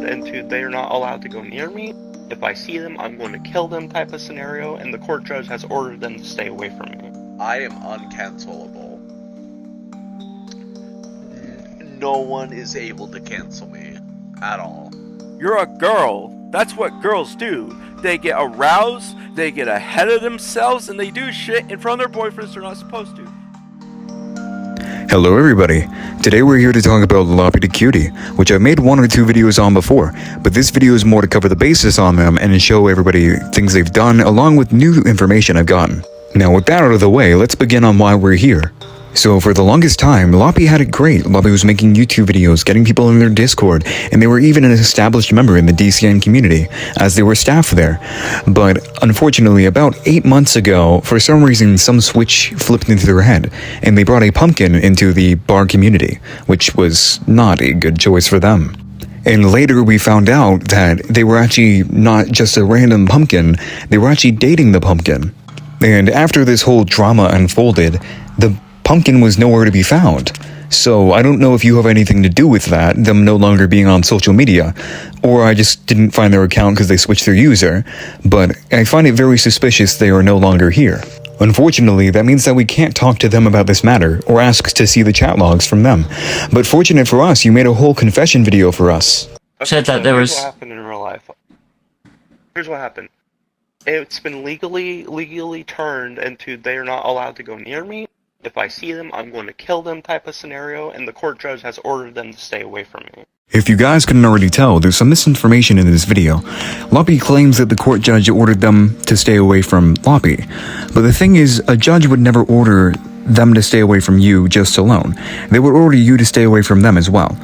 into they're not allowed to go near me. If I see them, I'm going to kill them type of scenario, and the court judge has ordered them to stay away from me. I am uncancelable. No one is able to cancel me at all. You're a girl. That's what girls do. They get aroused, they get ahead of themselves, and they do shit in front of their boyfriends they're not supposed to. Hello everybody, today we're here to talk about Loppy the Cutie, which I've made 1 or 2 videos on before, but this video is more to cover the basis on them and show everybody things they've done along with new information I've gotten. Now with that out of the way, let's begin on why we're here. So for the longest time, Loppy had it great. Loppy was making YouTube videos, getting people in their Discord, and they were even an established member in the DCN community, as they were staff there. But unfortunately, about 8 months ago, for some reason, some switch flipped into their head, and they brought a pumpkin into the bar community, which was not a good choice for them. And later we found out that they were actually not just a random pumpkin, they were actually dating the pumpkin. And after this whole drama unfolded, the pumpkin was nowhere to be found. So I don't know if you have anything to do with that, them no longer being on social media, or I just didn't find their account because they switched their user, but I find it very suspicious they are no longer here. Unfortunately, that means that we can't talk to them about this matter, or ask to see the chat logs from them. But fortunate for us, you made a whole confession video for us. Said that there was... Here's what happened in real life. Here's what happened. It's been legally turned into they're not allowed to go near me. If I see them, I'm going to kill them type of scenario, and the court judge has ordered them to stay away from me. If you guys couldn't already tell, there's some misinformation in this video. Loppy claims that the court judge ordered them to stay away from Loppy. But the thing is, a judge would never order them to stay away from you just alone. They would order you to stay away from them as well.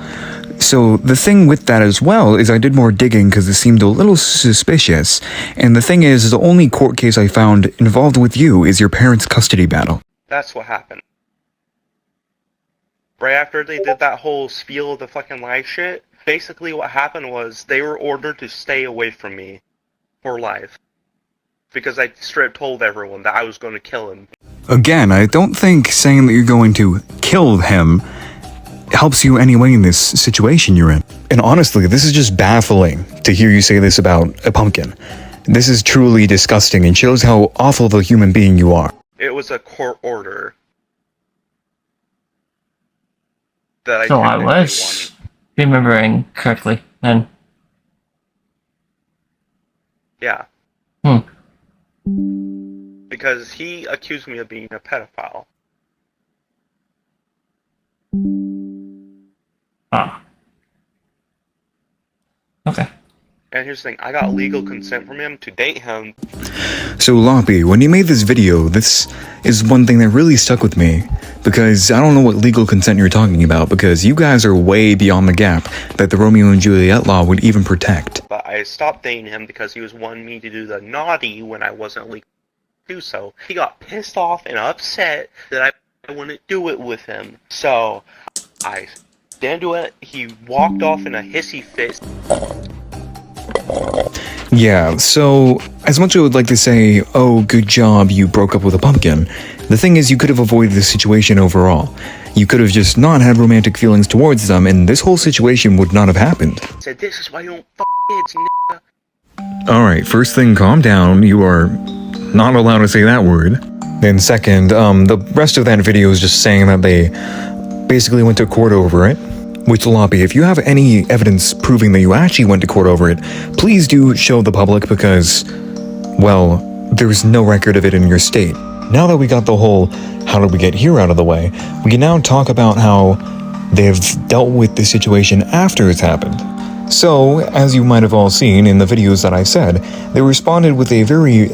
So the thing with that as well is I did more digging because it seemed a little suspicious. And the thing is, the only court case I found involved with you is your parents' custody battle. That's what happened. Right after they did that whole spiel of the fucking lie shit, basically what happened was they were ordered to stay away from me for life. Because I straight told everyone that I was going to kill him. Again, I don't think saying that you're going to kill him helps you anyway in this situation you're in. And honestly, this is just baffling to hear you say this about a pumpkin. This is truly disgusting and shows how awful of a human being you are. It was a court order that I So I was remembering correctly then. Yeah. Because he accused me of being a pedophile. Ah. Okay. And here's the thing, I got legal consent from him to date him. So Loppy, when you made this video, this is one thing that really stuck with me, because I don't know what legal consent you're talking about, because you guys are way beyond the gap that the Romeo and Juliet law would even protect. But I stopped dating him because he was wanting me to do the naughty when I wasn't legal to do so. He got pissed off and upset that I wouldn't do it with him. So I didn't do it. He walked off in a hissy fit. Yeah, so as much as I would like to say, oh, good job, you broke up with a pumpkin, the thing is you could have avoided the situation overall. You could have just not had romantic feelings towards them, and this whole situation would not have happened. Said, this is why you don't f kids, nigga. Alright, first thing, calm down. You are not allowed to say that word. Then second, the rest of that video is just saying that they basically went to court over it. Which, Loppy, if you have any evidence proving that you actually went to court over it, please do show the public because, well, there's no record of it in your state. Now that we got the whole how did we get here out of the way, we can now talk about how they've dealt with the situation after it's happened. So, as you might have all seen in the videos that I said, they responded with a very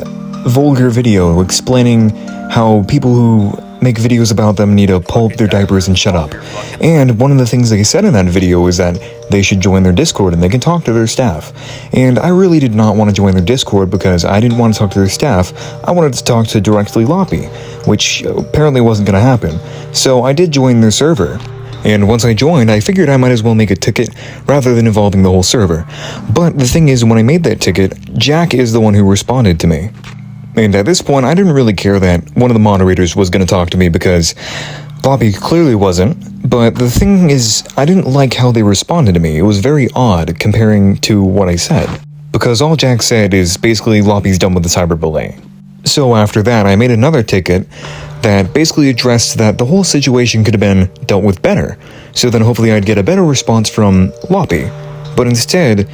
vulgar video explaining how people who make videos about them need to pull up their diapers and shut up. And one of the things they said in that video is that they should join their Discord and they can talk to their staff. And I really did not want to join their Discord because I didn't want to talk to their staff. I wanted to talk to directly Loppy, which apparently wasn't going to happen. So I did join their server. And once I joined, I figured I might as well make a ticket rather than involving the whole server. But the thing is, when I made that ticket, Jack is the one who responded to me. And at this point, I didn't really care that one of the moderators was going to talk to me because, Loppy clearly wasn't, but the thing is, I didn't like how they responded to me. It was very odd comparing to what I said. Because all Jack said is basically Loppy's done with the cyberbullying. So after that, I made another ticket that basically addressed that the whole situation could have been dealt with better. So then hopefully I'd get a better response from Loppy. But instead,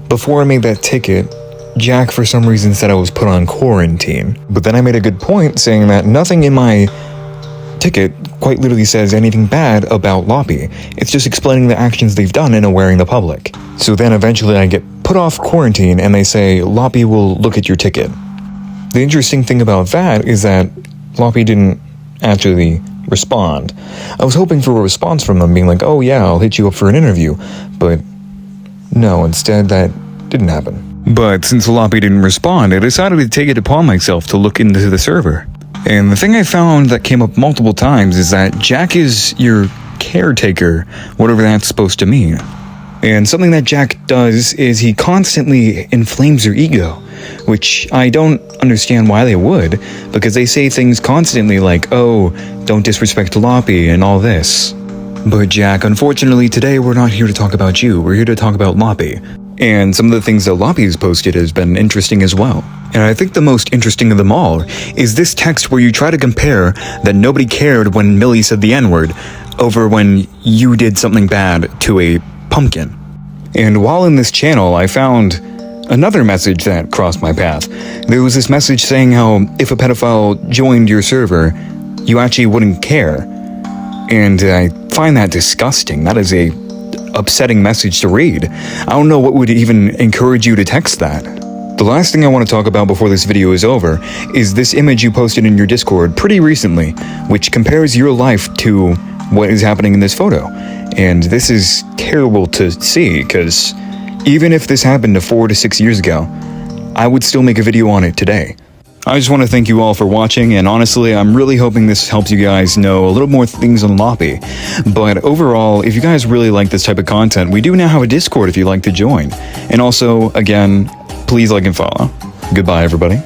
before I made that ticket, Jack for some reason said I was put on quarantine. But then I made a good point saying that nothing in my ticket quite literally says anything bad about Loppy. It's just explaining the actions they've done and awareing the public. So then eventually I get put off quarantine and they say Loppy will look at your ticket. The interesting thing about that is that Loppy didn't actually respond. I was hoping for a response from them being like, oh yeah, I'll hit you up for an interview. But no, instead that didn't happen. But since Loppy didn't respond, I decided to take it upon myself to look into the server. And the thing I found that came up multiple times is that Jack is your caretaker, whatever that's supposed to mean. And something that Jack does is he constantly inflames your ego, which I don't understand why they would, because they say things constantly like, oh, don't disrespect Loppy and all this. But Jack, unfortunately today we're not here to talk about you, we're here to talk about Loppy. And some of the things that Loppy has posted has been interesting as well. And I think the most interesting of them all is this text where you try to compare that nobody cared when Millie said the N-word over when you did something bad to a pumpkin. And while in this channel, I found another message that crossed my path. There was this message saying how if a pedophile joined your server, you actually wouldn't care. And I find that disgusting. That is a upsetting message to read. I don't know what would even encourage you to text that. The last thing I want to talk about before this video is over is this image you posted in your Discord pretty recently, which compares your life to what is happening in this photo. And this is terrible to see, because even if this happened to 4 to 6 years ago, I would still make a video on it today. I just want to thank you all for watching, and honestly, I'm really hoping this helps you guys know a little more things on Loppy. But overall, if you guys really like this type of content, we do now have a Discord if you'd like to join. And also, again, please like and follow. Goodbye, everybody.